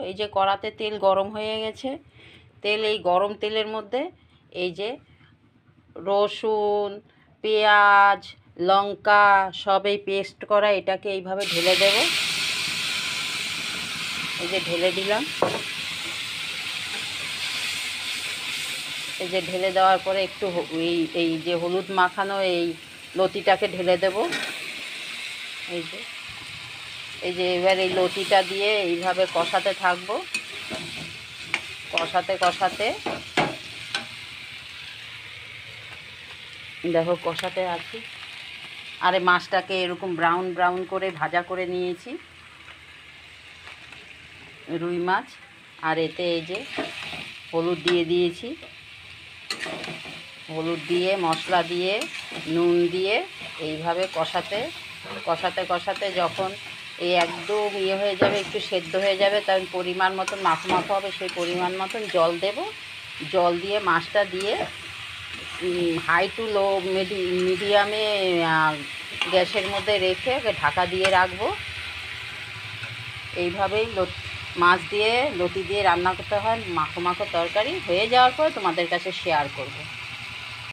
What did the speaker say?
এই যে কড়াতে তেল গরম হয়ে গেছে, এই গরম তেলের মধ্যে এই যে রসুন, পেঁয়াজ, লঙ্কা সব এই পেস্ট করা এটাকে এইভাবে ঢেলে দেব। এই যে ঢেলে দিলাম। এই যে ঢেলে দেওয়ার পরে একটু এই যে হলুদ মাখানো এই লতিটাকে ঢেলে দেব। এই যে এবার এই লতিটা দিয়ে এইভাবে কষাতে থাকবো, কষাতে দেখো কষাতে আছি। আর এই মাছটাকে এরকম ব্রাউন করে ভাজা করে নিয়েছি, রুই মাছ। আর এতে এই যে হলুদ দিয়ে দিয়েছি, হলুদ দিয়ে মশলা দিয়ে নুন দিয়ে এইভাবে কষাতে যখন এই একদম হয়ে যাবে, একটু সেদ্ধ হয়ে যাবে, তার পরিমাণ মতন মাখো হবে, সেই পরিমাণ মতন জল দেব। জল দিয়ে মাছটা দিয়ে হাই টু লো মিডিয়ামে গ্যাসের মধ্যে রেখে ঢাকা দিয়ে রাখবো। এইভাবেই মাছ দিয়ে লতি দিয়ে রান্না করতে হয়। মাখো তরকারি হয়ে যাওয়ার পর তোমাদের কাছে শেয়ার করব।